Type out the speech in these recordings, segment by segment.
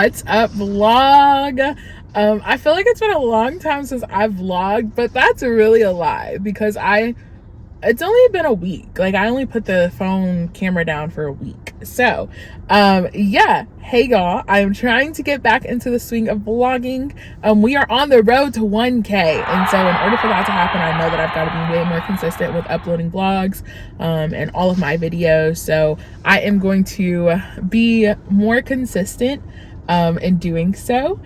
What's up, vlog? I feel like it's been a long time since I've vlogged, but that's really a lie because it's only been a week. Like, I only put the phone camera down for a week. So yeah, hey y'all, I'm trying to get back into the swing of vlogging. We are on the road to 1K, and so in order for that to happen, I know that I've got to be way more consistent with uploading vlogs and all of my videos. So I am going to be more consistent in doing so.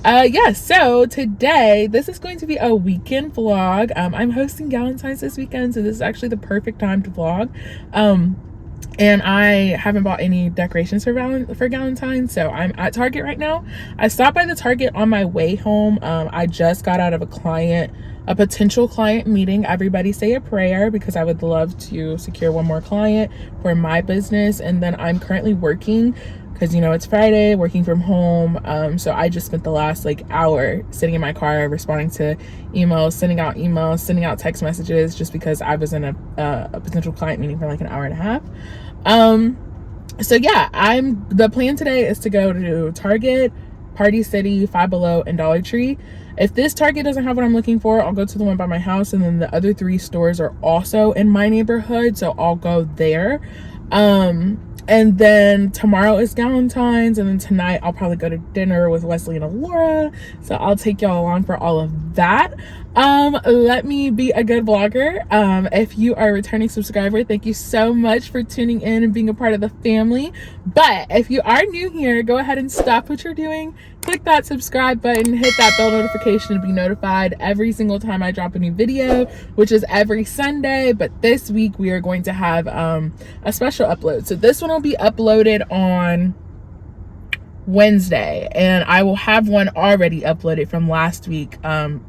Yeah, so today this is going to be a weekend vlog. I'm hosting Galentine's this weekend, so this is actually the perfect time to vlog. And I haven't bought any decorations for Galentine, so I'm at Target right now. I stopped by the Target on my way home. I just got out of a potential client meeting. Everybody say a prayer because I would love to secure one more client for my business. And then I'm currently working because, you know, it's Friday, working from home. So I just spent the last hour sitting in my car responding to emails, sending out text messages, just because I was in a potential client meeting for an hour and a half. So yeah, the plan today is to go to Target, Party City, Five Below, and Dollar Tree. If this Target doesn't have what I'm looking for, I'll go to the one by my house, and then the other 3 stores are also in my neighborhood, so I'll go there. And then tomorrow is Galentine's, and then tonight I'll probably go to dinner with Wesley and Alora, so I'll take y'all along for all of that. Let me be a good vlogger. If you are a returning subscriber, thank you so much for tuning in and being a part of the family. But if you are new here, go ahead and stop what you're doing, click that subscribe button, hit that bell notification to be notified every single time I drop a new video, which is every Sunday. But this week we are going to have a special upload. So this one will be uploaded on Wednesday, and I will have one already uploaded from last week,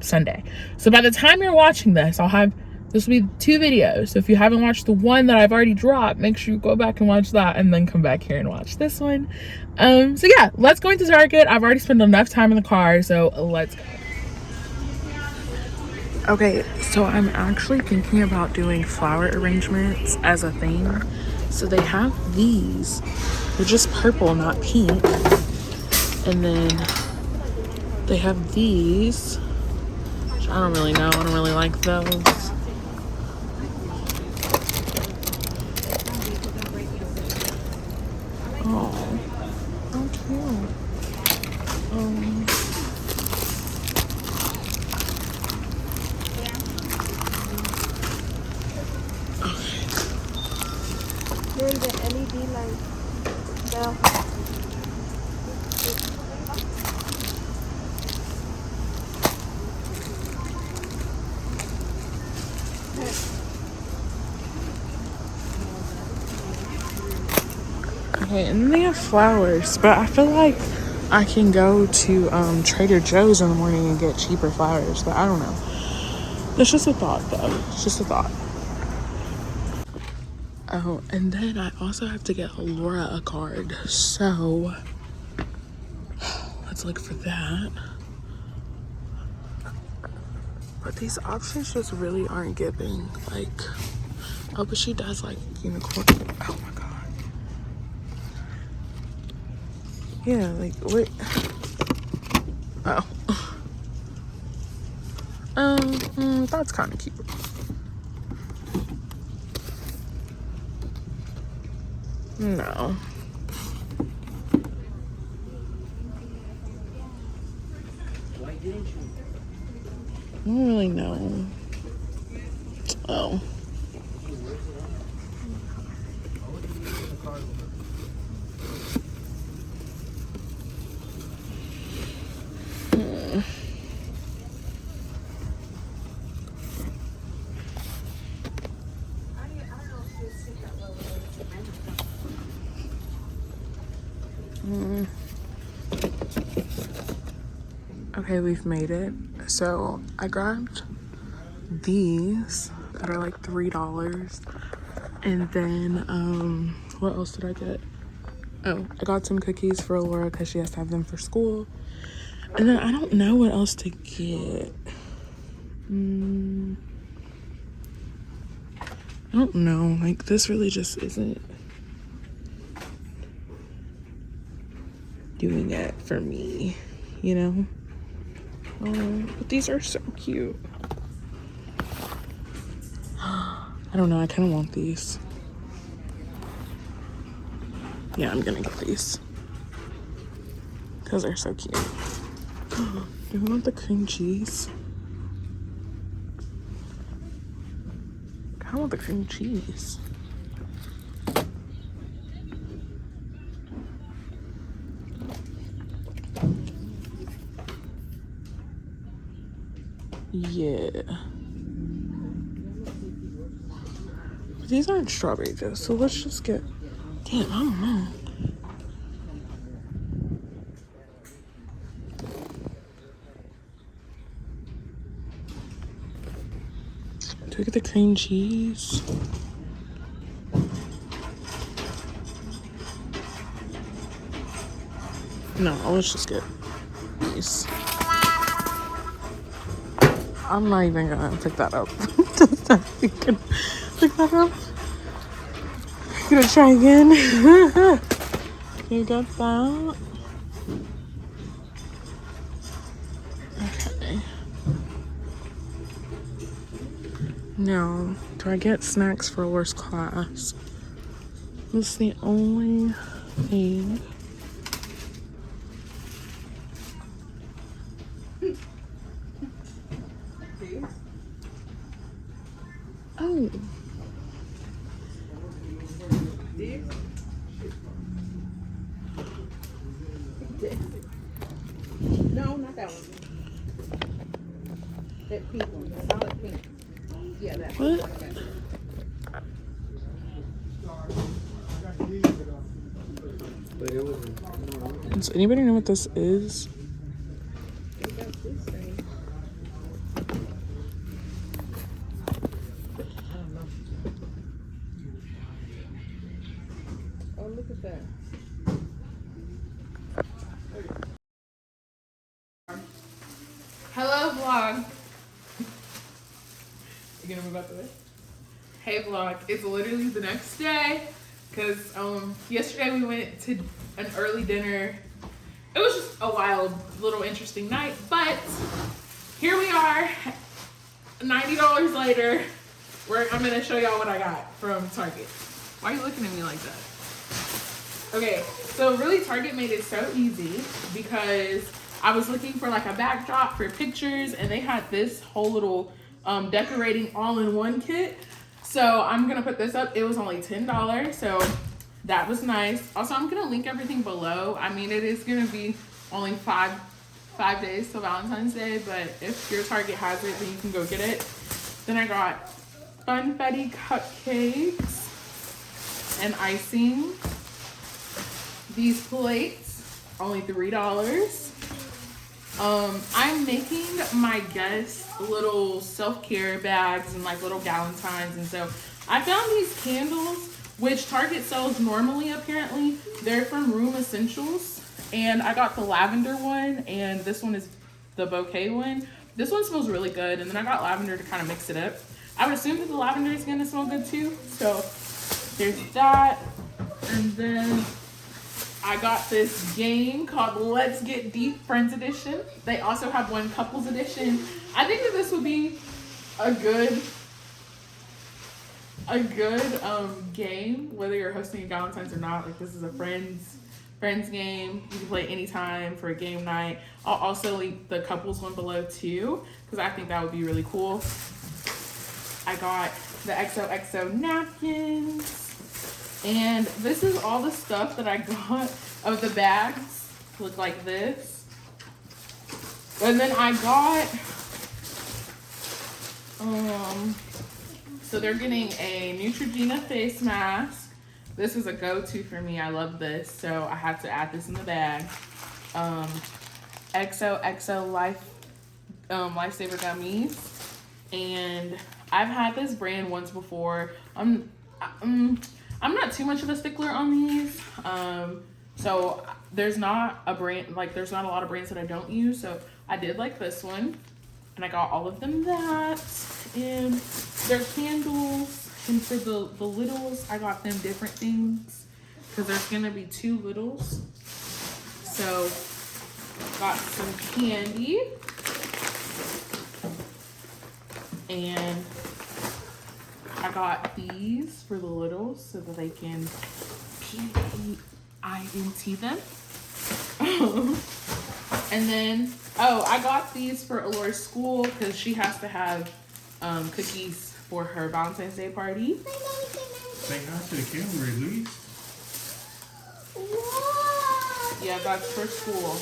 Sunday. So by the time you're watching this, this will be 2 videos. So if you haven't watched the one that I've already dropped, make sure you go back and watch that, and then come back here and watch this one. So yeah, let's go into Target. I've already spent enough time in the car, so let's go. Okay, so I'm actually thinking about doing flower arrangements as a thing. So they have these. They're just purple, not pink. And then they have these, which I don't really know. I don't really like those. Oh, how cute. There's an LED light. Bell. Okay, and they have flowers, but I feel like I can go to Trader Joe's in the morning and get cheaper flowers, but I don't know. It's just a thought, though. It's just a thought. Oh, and then I also have to get Laura a card, so let's look for that. But these options just really aren't giving. Oh, but she does unicorn. Oh my god. Yeah, what? Oh. That's kind of cute. No. I don't really know. Oh. Okay, we've made it. So I grabbed these that are $3, and then what else did I get? Oh, I got some cookies for Laura because she has to have them for school, and then I don't know what else to get. I don't know, this really just isn't doing it for me, you know? But these are so cute. I don't know, I kind of want these. Yeah, I'm gonna get these because they're so cute. Do you want the cream cheese? I want the cream cheese. Yeah. These aren't strawberry juice, so let's just get. Damn, I don't know. Do I get the cream cheese? No, let's just get these. I'm not even gonna pick that up. Just not even gonna pick that up. I'm gonna try again. You got that? Okay. Now, do I get snacks for worst class? That's the only thing. Oh. No, not that one. That pink one, the solid pink. Yeah, that What? one. Does anybody know what this is? What does this say? I don't know. Oh, look at that. Hello, vlog. You gonna move out the way? Hey, vlog. It's literally the next day because yesterday we went to an early dinner. It was just a wild, little interesting night, but here we are, $90 later. I'm gonna show y'all what I got from Target. Why are you looking at me like that? Okay, so really Target made it so easy because I was looking for like a backdrop for pictures and they had this whole little decorating all-in-one kit. So I'm gonna put this up. It was only $10, so that was nice. Also, I'm gonna link everything below. I mean, it is gonna be only five days till Valentine's Day, but if your Target has it, then you can go get it. Then I got Funfetti cupcakes and icing. These plates, only $3. I'm making my guests little self-care bags and like little galentines, and so I found these candles, which Target sells normally apparently. They're from Room Essentials, and I got the lavender one, and this one is the bouquet one. This one smells really good, and then I got lavender to kind of mix it up. I would assume that the lavender is gonna smell good too, so there's that. And then I got this game called Let's Get Deep Friends Edition. They also have one couples edition. I think that this would be a good game, whether you're hosting a Galentine's or not. Like, this is a friends game. You can play anytime for a game night. I'll also link the couples one below too, because I think that would be really cool. I got the XOXO napkins. And this is all the stuff that I got of the bags. Look like this. And then I got, so they're getting a Neutrogena face mask. This is a go-to for me. I love this, so I had to add this in the bag. XOXO Lifesaver gummies. And I've had this brand once before. I'm not too much of a stickler on these. So there's not a brand, like there's not a lot of brands that I don't use. So I did like this one, and I got all of them that. And they're candles. And for the littles, I got them different things because there's gonna be 2 littles. So got some candy. And I got these for the littles so that they can P-A-I-N-T them. And then, oh, I got these for Alora's school because she has to have cookies for her Valentine's Day party. Say hi to the camera at least. Yeah, that's for school.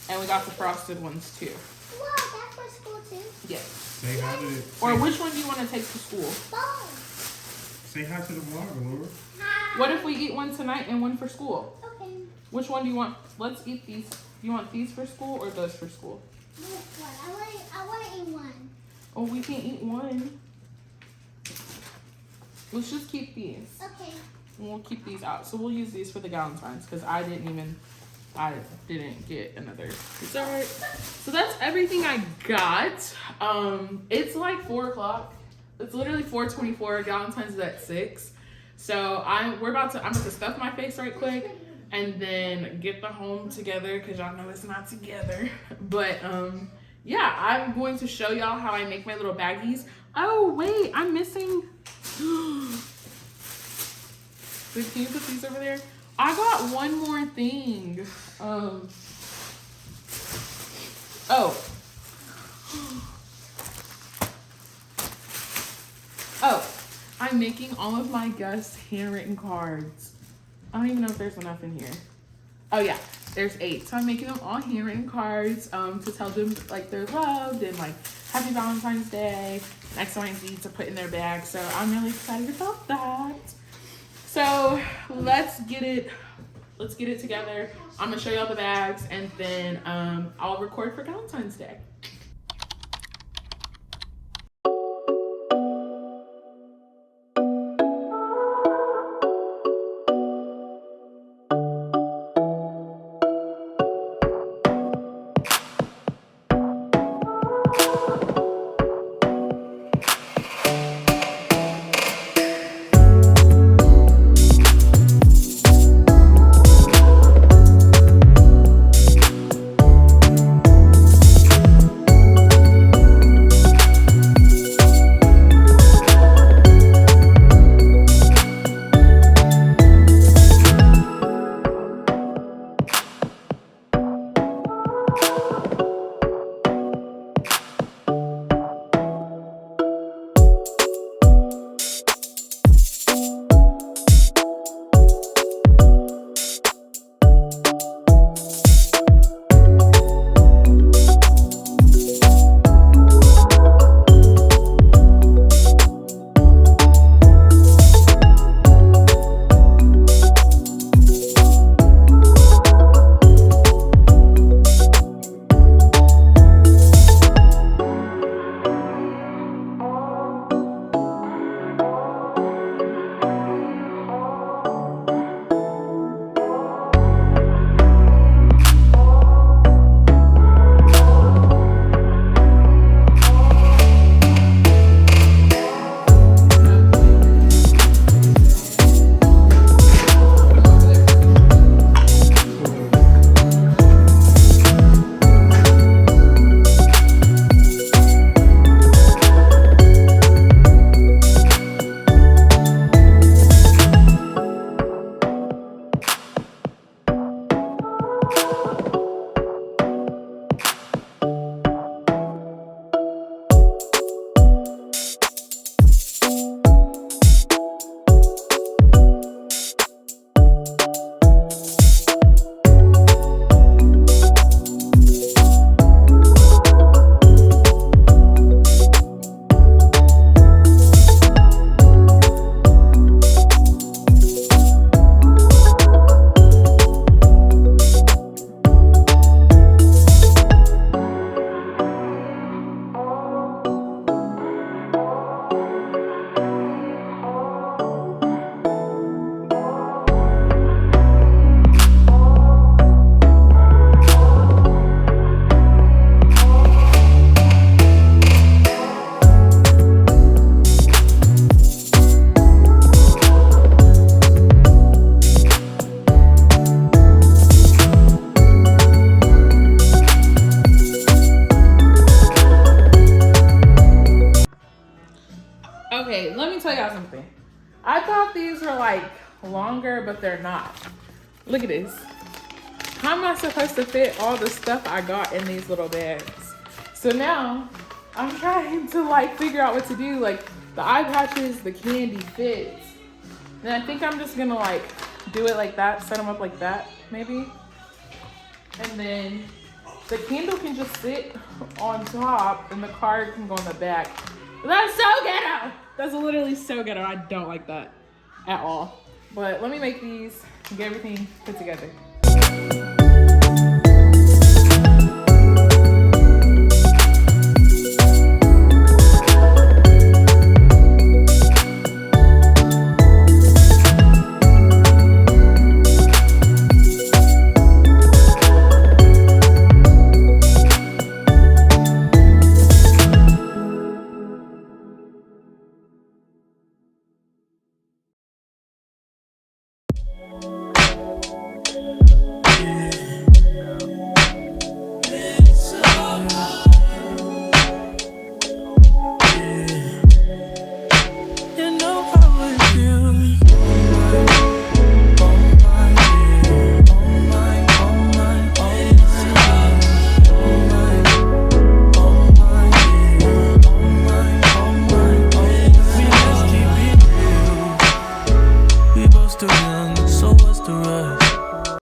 And we got the frosted ones too. Wow, that's for school too? Yes. Say hi to the, Or which one do you want to take to school? Both. say hi to the vlog, Laura. What if we eat one tonight and one for school? Okay. Which one do you want? Let's eat these. You want these for school or those for school? This one. I want to eat one. Oh, we can't eat one. Let's just keep these. Okay. And we'll keep these out. So we'll use these for the Galentines because I didn't get another dessert. So that's everything I got. It's like 4 o'clock. It's literally 4:24. Galentine's is at 6. So I'm about to stuff my face right quick and then get the home together because y'all know it's not together. But yeah, I'm going to show y'all how I make my little baggies. Oh wait, I'm missing. Wait, can you put these over there? I got one more thing. Oh. Oh, I'm making all of my guests handwritten cards. I don't even know if there's enough in here. Oh yeah, there's 8. So I'm making them all handwritten cards to tell them like they're loved and like happy Valentine's Day, X, Y, and Z to put in their bag. So I'm really excited about that. So let's get it together. I'm gonna show y'all the bags and then I'll record for Valentine's Day. Okay, let me tell y'all something. I thought these were like longer, but they're not. Look at this. How am I supposed to fit all the stuff I got in these little bags? So now I'm trying to like figure out what to do. Like the eye patches, the candy fits. And I think I'm just gonna like do it like that, set them up like that, maybe. And then the candle can just sit on top and the card can go on the back. That's so ghetto. That's literally so ghetto. I don't like that at all. But let me make these and get everything put together.